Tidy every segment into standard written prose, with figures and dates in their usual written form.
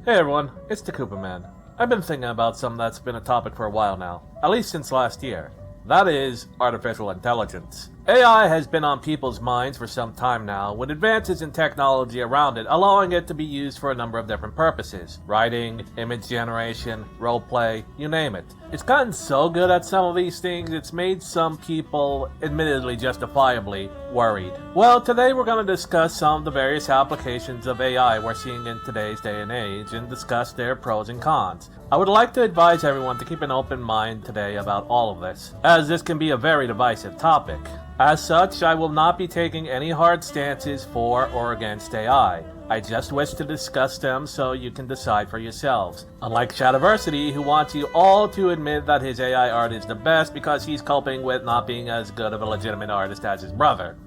Hey everyone, it's the Koopa Man. I've been thinking about something that's been a topic for a while now, at least since last year. That is, artificial intelligence. AI has been on people's minds for some time now, with advances in technology around it allowing it to be used for a number of different purposes. Writing, image generation, roleplay, you name it. It's gotten so good at some of these things, it's made some people, admittedly justifiably, worried. Well, today we're going to discuss some of the various applications of AI we're seeing in today's day and age and discuss their pros and cons. I would like to advise everyone to keep an open mind today about all of this, as this can be a very divisive topic. As such, I will not be taking any hard stances for or against AI. I just wish to discuss them so you can decide for yourselves. Unlike Shadiversity, who wants you all to admit that his AI art is the best because he's coping with not being as good of a legitimate artist as his brother.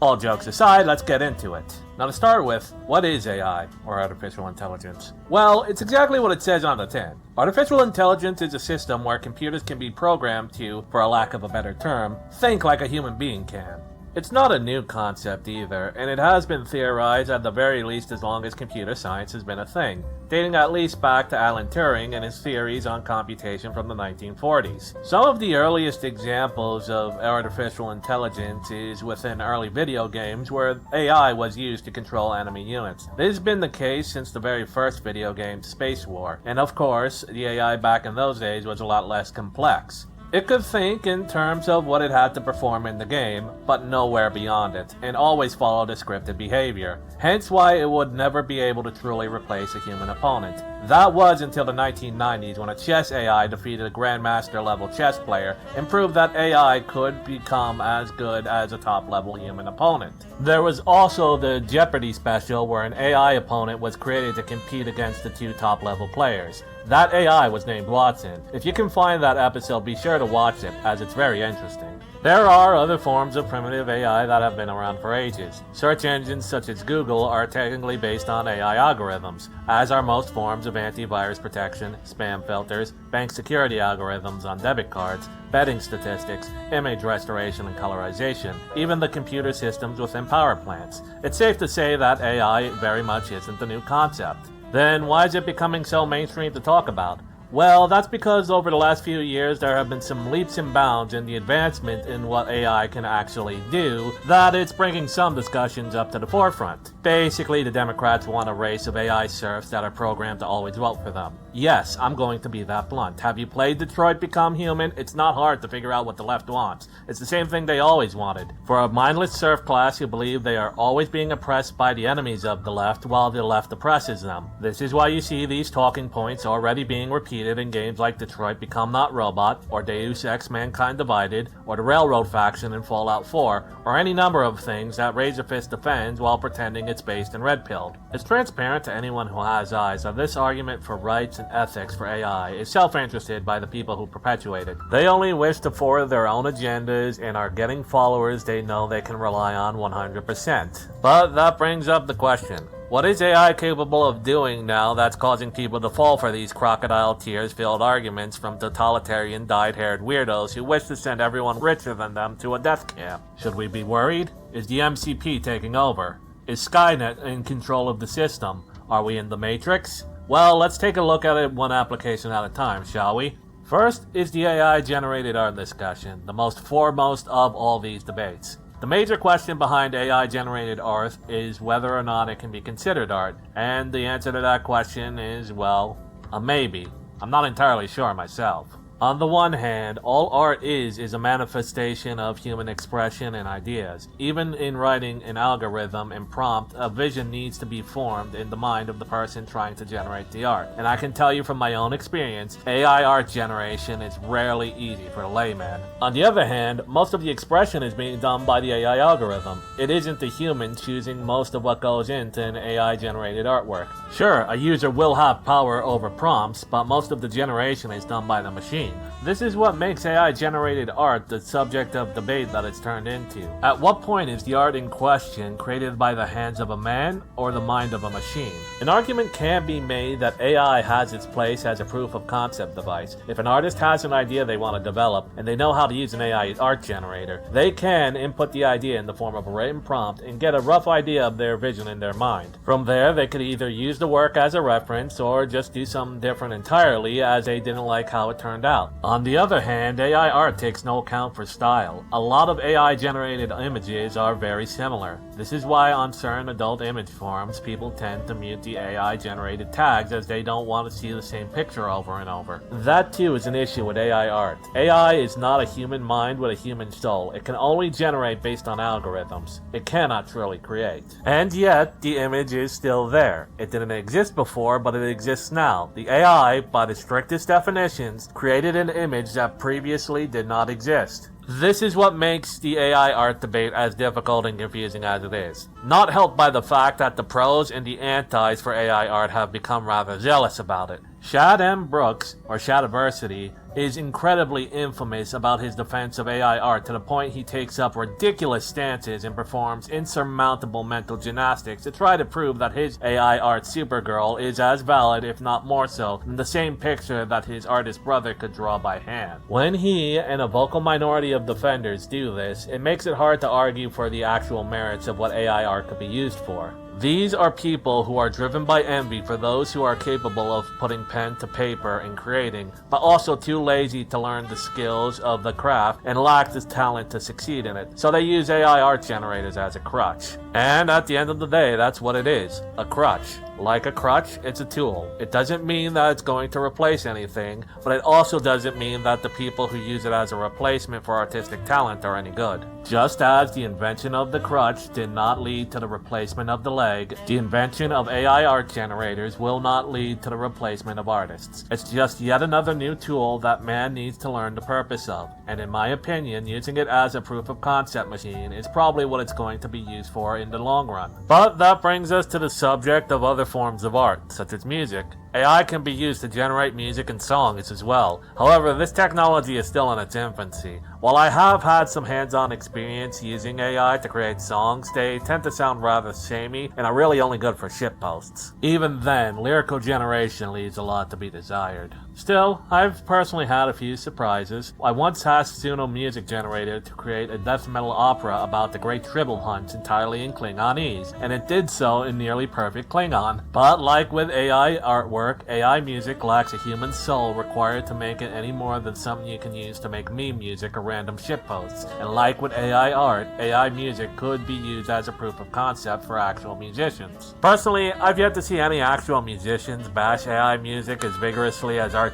All jokes aside, let's get into it. Now to start with, what is AI, or artificial intelligence? Well, it's exactly what it says on the tin. Artificial intelligence is a system where computers can be programmed to, for a lack of a better term, think like a human being can. It's not a new concept either, and it has been theorized at the very least as long as computer science has been a thing, dating at least back to Alan Turing and his theories on computation from the 1940s. Some of the earliest examples of artificial intelligence is within early video games where AI was used to control enemy units. This has been the case since the very first video game, Space War, and of course, the AI back in those days was a lot less complex. It could think in terms of what it had to perform in the game, but nowhere beyond it, and always followed a scripted behavior, hence why it would never be able to truly replace a human opponent. That was until the 1990s when a chess AI defeated a grandmaster level chess player and proved that AI could become as good as a top level human opponent. There was also the Jeopardy special where an AI opponent was created to compete against the two top level players. That AI was named Watson. If you can find that episode, be sure to watch it, as it's very interesting. There are other forms of primitive AI that have been around for ages. Search engines such as Google are technically based on AI algorithms, as are most forms of antivirus protection, spam filters, bank security algorithms on debit cards, betting statistics, image restoration and colorization, even the computer systems within power plants. It's safe to say that AI very much isn't a new concept. Then why is it becoming so mainstream to talk about? Well, that's because over the last few years there have been some leaps and bounds in the advancement in what AI can actually do that it's bringing some discussions up to the forefront. Basically, the Democrats want a race of AI serfs that are programmed to always vote for them. Yes, I'm going to be that blunt. Have you played Detroit Become Human? It's not hard to figure out what the left wants. It's the same thing they always wanted. For a mindless serf class who believe they are always being oppressed by the enemies of the left while the left oppresses them. This is why you see these talking points already being repeated in games like Detroit Become Not Robot, or Deus Ex Mankind Divided, or the Railroad Faction in Fallout 4, or any number of things that Razor Fist defends while pretending it's based in Red Pilled. It's transparent to anyone who has eyes that this argument for rights and ethics for AI is self-interested by the people who perpetuate it. They only wish to forward their own agendas and are getting followers they know they can rely on 100%. But that brings up the question. What is AI capable of doing now that's causing people to fall for these crocodile tears-filled arguments from totalitarian dyed-haired weirdos who wish to send everyone richer than them to a death camp? Should we be worried? Is the MCP taking over? Is Skynet in control of the system? Are we in the Matrix? Well, let's take a look at it one application at a time, shall we? First is the AI-generated art discussion, the most foremost of all these debates. The major question behind AI-generated art is whether or not it can be considered art, and the answer to that question is, well, a maybe. I'm not entirely sure myself. On the one hand, all art is a manifestation of human expression and ideas. Even in writing an algorithm and prompt, a vision needs to be formed in the mind of the person trying to generate the art. And I can tell you from my own experience, AI art generation is rarely easy for a layman. On the other hand, most of the expression is being done by the AI algorithm. It isn't the human choosing most of what goes into an AI-generated artwork. Sure, a user will have power over prompts, but most of the generation is done by the machine. machine. This is what makes AI-generated art the subject of debate that it's turned into. At what point is the art in question created by the hands of a man or the mind of a machine? An argument can be made that AI has its place as a proof of concept device. If an artist has an idea they want to develop, and they know how to use an AI art generator, they can input the idea in the form of a written prompt and get a rough idea of their vision in their mind. From there, they could either use the work as a reference or just do something different entirely as they didn't like how it turned out. On the other hand, AI art takes no account for style. A lot of AI-generated images are very similar. This is why on certain adult image forums, people tend to mute the AI-generated tags as they don't want to see the same picture over and over. That too is an issue with AI art. AI is not a human mind with a human soul. It can only generate based on algorithms. It cannot truly create. And yet, the image is still there. It didn't exist before, but it exists now. The AI, by the strictest definitions, created an image that previously did not exist. This is what makes the AI art debate as difficult and confusing as it is. Not helped by the fact that the pros and the antis for AI art have become rather zealous about it. Shad M. Brooks, or Shadiversity, is incredibly infamous about his defense of AI art to the point he takes up ridiculous stances and performs insurmountable mental gymnastics to try to prove that his AI art Supergirl is as valid, if not more so, than the same picture that his artist brother could draw by hand. When he and a vocal minority of defenders do this, it makes it hard to argue for the actual merits of what AI art could be used for. These are people who are driven by envy for those who are capable of putting pen to paper and creating, but also too lazy to learn the skills of the craft and lack the talent to succeed in it. So they use AI art generators as a crutch. And at the end of the day, that's what it is, a crutch. Like a crutch, it's a tool. It doesn't mean that it's going to replace anything, but it also doesn't mean that the people who use it as a replacement for artistic talent are any good. Just as the invention of the crutch did not lead to the replacement of the leg, the invention of AI art generators will not lead to the replacement of artists. It's just yet another new tool that man needs to learn the purpose of, and in my opinion, using it as a proof of concept machine is probably what it's going to be used for in the long run. But that brings us to the subject of other forms of art, such as music. AI can be used to generate music and songs as well. However, this technology is still in its infancy. While I have had some hands-on experience using AI to create songs, they tend to sound rather samey and are really only good for shitposts. Even then, lyrical generation leaves a lot to be desired. Still, I've personally had a few surprises. I once asked Suno Music Generator to create a death metal opera about the Great Tribble Hunt entirely in Klingonese, and it did so in nearly perfect Klingon. But like with AI artwork, AI music lacks a human soul required to make it any more than something you can use to make meme music or random shitposts. And like with AI art, AI music could be used as a proof of concept for actual musicians. Personally, I've yet to see any actual musicians bash AI music as vigorously as artists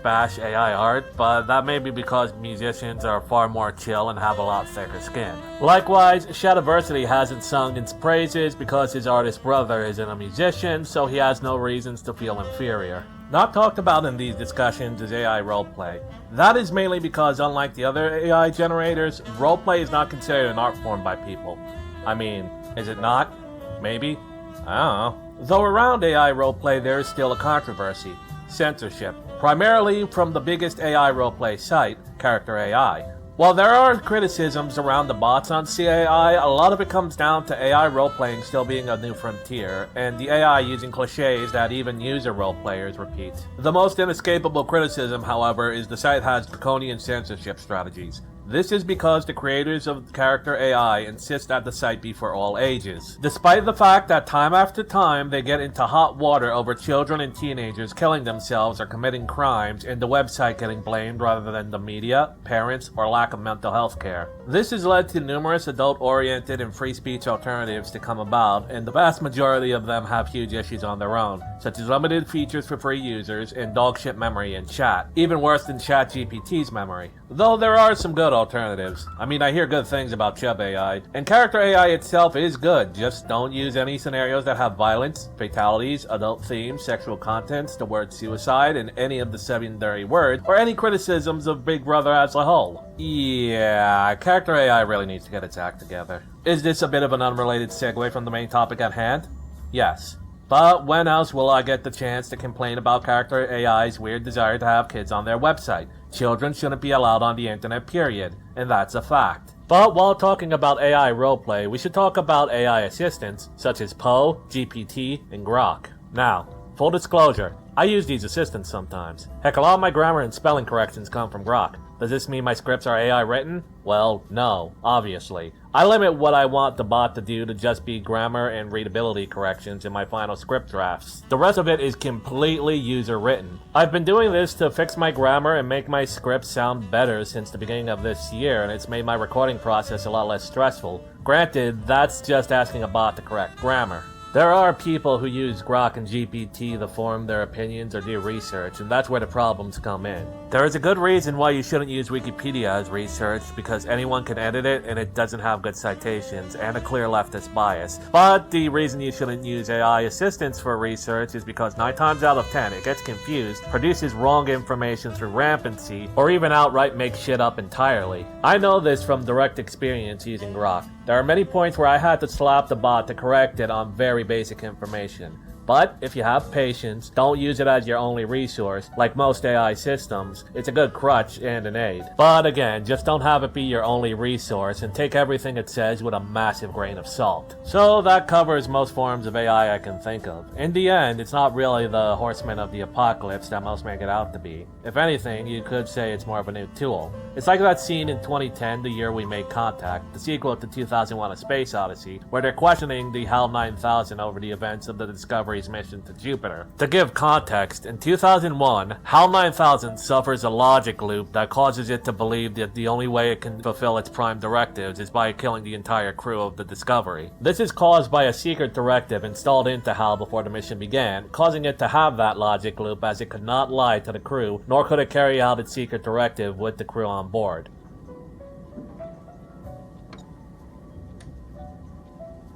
bash AI art, but that may be because musicians are far more chill and have a lot thicker skin. Likewise, Shadiversity hasn't sung its praises because his artist brother isn't a musician, so he has no reasons to feel inferior. Not talked about in these discussions is AI roleplay. That is mainly because, unlike the other AI generators, roleplay is not considered an art form by people. I mean, is it not? Maybe? I don't know. Though around AI roleplay there is still a controversy. Censorship. Primarily from the biggest AI roleplay site, Character AI. While there are criticisms around the bots on CAI, a lot of it comes down to AI roleplaying still being a new frontier, and the AI using cliches that even user roleplayers repeat. The most inescapable criticism, however, is the site has draconian censorship strategies. This is because the creators of Character AI insist that the site be for all ages. Despite the fact that time after time they get into hot water over children and teenagers killing themselves or committing crimes and the website getting blamed rather than the media, parents, or lack of mental health care. This has led to numerous adult-oriented and free speech alternatives to come about, and the vast majority of them have huge issues on their own, such as limited features for free users and dogshit memory in chat, even worse than ChatGPT's memory. Though there are some good alternatives. I mean, I hear good things about Chub AI, and Character AI itself is good, just don't use any scenarios that have violence, fatalities, adult themes, sexual contents, the word suicide, and any of the secondary words, or any criticisms of Big Brother as a whole. Yeah, Character AI really needs to get its act together. Is this a bit of an unrelated segue from the main topic at hand? Yes. But when else will I get the chance to complain about character AI's weird desire to have kids on their website? Children shouldn't be allowed on the internet, period, and that's a fact. But while talking about AI roleplay, we should talk about AI assistants such as Poe, GPT, and Grok. Now, full disclosure, I use these assistants sometimes. Heck, a lot of my grammar and spelling corrections come from Grok. Does this mean my scripts are AI written? Well, no, obviously. I limit what I want the bot to do to just be grammar and readability corrections in my final script drafts. The rest of it is completely user written. I've been doing this to fix my grammar and make my scripts sound better since the beginning of this year, and it's made my recording process a lot less stressful. Granted, that's just asking a bot to correct grammar. There are people who use Grok and GPT to form their opinions or do research, and that's where the problems come in. There is a good reason why you shouldn't use Wikipedia as research, because anyone can edit it and it doesn't have good citations and a clear leftist bias. But the reason you shouldn't use AI assistants for research is because 9 times out of 10 it gets confused, produces wrong information through rampancy, or even outright makes shit up entirely. I know this from direct experience using Grok. There are many points where I had to slap the bot to correct it on very basic information. But if you have patience, don't use it as your only resource. Like most AI systems, it's a good crutch and an aid. But again, just don't have it be your only resource and take everything it says with a massive grain of salt. So that covers most forms of AI I can think of. In the end, it's not really the horseman of the apocalypse that most make it out to be. If anything, you could say it's more of a new tool. It's like that scene in 2010, the year we made contact, the sequel to 2001: A Space Odyssey, where they're questioning the HAL 9000 over the events of the Discovery's mission to Jupiter. To give context, in 2001, HAL 9000 suffers a logic loop that causes it to believe that the only way it can fulfill its prime directives is by killing the entire crew of the Discovery. This is caused by a secret directive installed into HAL before the mission began, causing it to have that logic loop as it could not lie to the crew, nor could it carry out its secret directive with the crew on board.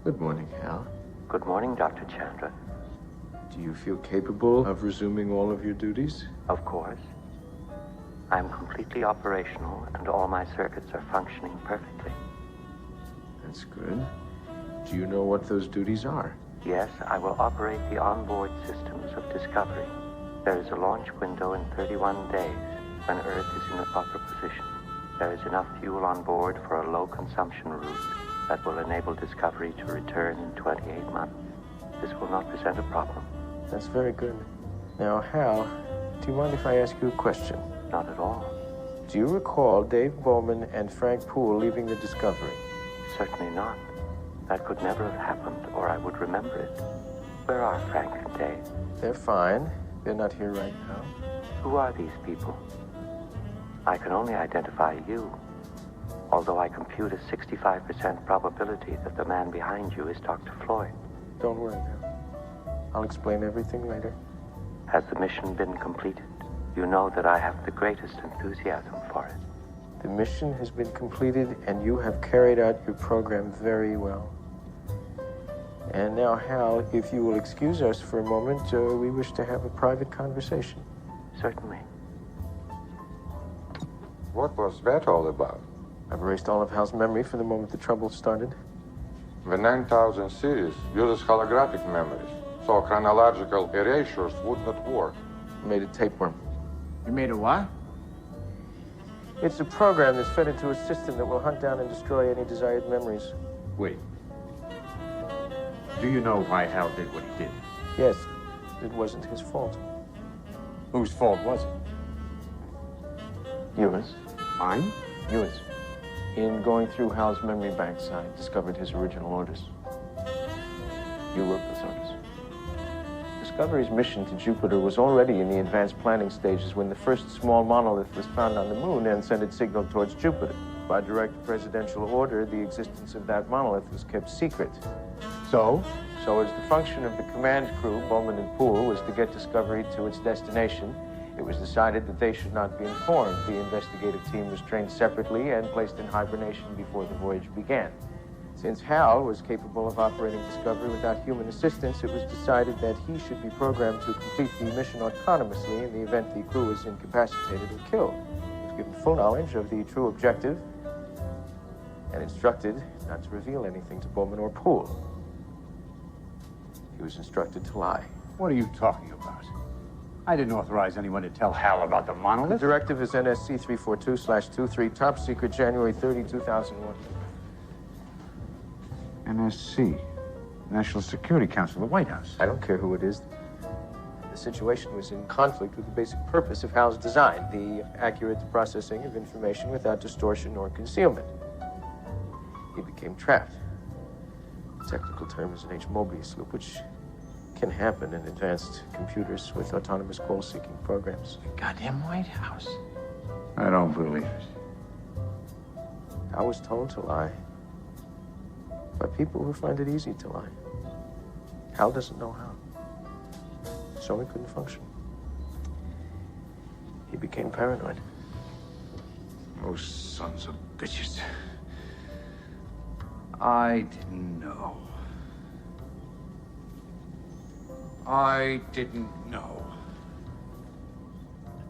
Good morning, Hal. Good morning, Dr. Chandra. Do you feel capable of resuming all of your duties? Of course. I'm completely operational and all my circuits are functioning perfectly. That's good. Do you know what those duties are? Yes, I will operate the onboard systems of Discovery. There is a launch window in 31 days when Earth is in a proper position. There is enough fuel on board for a low consumption route that will enable Discovery to return in 28 months. This will not present a problem. That's very good. Now, Hal, do you mind if I ask you a question? Not at all. Do you recall Dave Bowman and Frank Poole leaving the Discovery? Certainly not. That could never have happened, or I would remember it. Where are Frank and Dave? They're fine. They're not here right now. Who are these people? I can only identify you, although I compute a 65% probability that the man behind you is Dr. Floyd. Don't worry, Hal. I'll explain everything later. Has the mission been completed? You know that I have the greatest enthusiasm for it. The mission has been completed, and you have carried out your program very well. And now, Hal, if you will excuse us for a moment, we wish to have a private conversation. Certainly. What was that all about? I've erased all of Hal's memory from the moment the trouble started. The 9000 series uses holographic memories, so chronological erasures would not work. I made a tapeworm. You made a what? It's a program that's fed into a system that will hunt down and destroy any desired memories. Wait. Do you know why Hal did what he did? Yes, it wasn't his fault. Whose fault was it? Yours. Mine? Yours. In going through Hal's memory banks, I discovered his original orders. You wrote those orders. Discovery's mission to Jupiter was already in the advanced planning stages when the first small monolith was found on the moon and sent its signal towards Jupiter. By direct presidential order, the existence of that monolith was kept secret. So? So as the function of the command crew, Bowman and Poole, was to get Discovery to its destination, it was decided that they should not be informed. The investigative team was trained separately and placed in hibernation before the voyage began. Since Hal was capable of operating Discovery without human assistance, it was decided that he should be programmed to complete the mission autonomously in the event the crew was incapacitated or killed. He was given full knowledge of the true objective and instructed not to reveal anything to Bowman or Poole. He was instructed to lie. What are you talking about? I didn't authorize anyone to tell Hal about the The monolith. directive is NSC 342/23, top secret, January 30, 2001. NSC, National Security Council, the White House. I don't care who it is. The situation was in conflict with the basic purpose of Hal's design, the accurate processing of information without distortion or concealment. He became trapped. The technical term is an H-Mobius loop, which can happen in advanced computers with autonomous goal-seeking programs. Goddamn White House. I don't believe it. I was told to lie by people who find it easy to lie. Hal doesn't know how, so he couldn't function. He became paranoid. Those sons of bitches. I didn't know. I didn't know.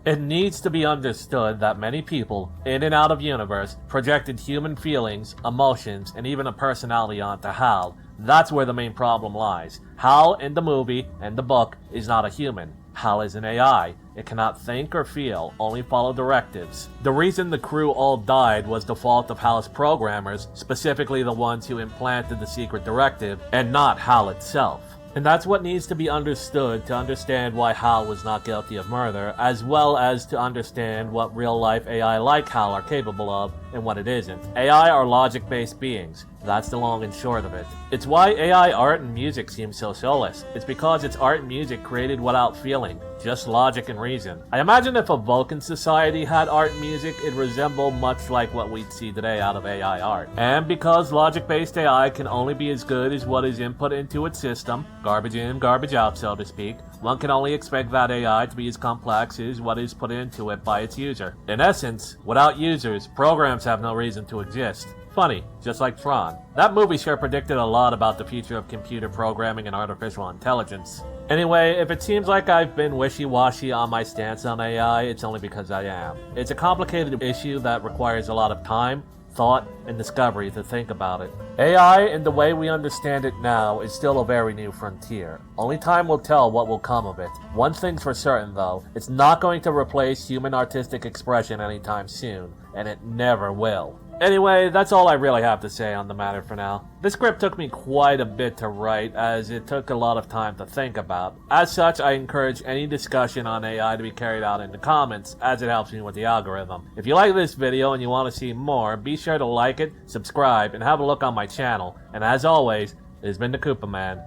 It needs to be understood that many people, in and out of universe, projected human feelings, emotions, and even a personality onto Hal. That's where the main problem lies. Hal, in the movie and the book, is not a human. Hal is an AI. It cannot think or feel, only follow directives. The reason the crew all died was the fault of Hal's programmers, specifically the ones who implanted the secret directive, and not Hal itself. And that's what needs to be understood to understand why Hal was not guilty of murder, as well as to understand what real-life AI like Hal are capable of and what it isn't. AI are logic-based beings. That's the long and short of it. It's why AI art and music seem so soulless. It's because it's art and music created without feeling, just logic and reason. I imagine if a Vulcan society had art and music, it'd resemble much like what we'd see today out of AI art. And because logic-based AI can only be as good as what is input into its system, garbage in, garbage out, so to speak, one can only expect that AI to be as complex as what is put into it by its user. In essence, without users, programs have no reason to exist. Funny, just like Tron. That movie sure predicted a lot about the future of computer programming and artificial intelligence. Anyway, if it seems like I've been wishy-washy on my stance on AI, it's only because I am. It's a complicated issue that requires a lot of time, thought, and discovery to think about it. AI, in the way we understand it now, is still a very new frontier. Only time will tell what will come of it. One thing's for certain, though, it's not going to replace human artistic expression anytime soon, and it never will. Anyway, that's all I really have to say on the matter for now. This script took me quite a bit to write, as it took a lot of time to think about. As such, I encourage any discussion on AI to be carried out in the comments, as it helps me with the algorithm. If you like this video and you want to see more, be sure to like it, subscribe, and have a look on my channel. And as always, it has been the Koopa Man.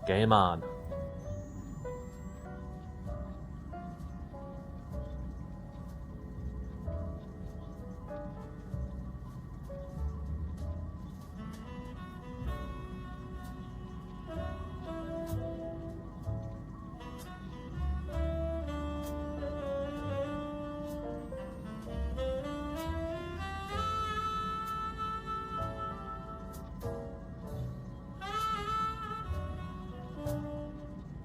Game on.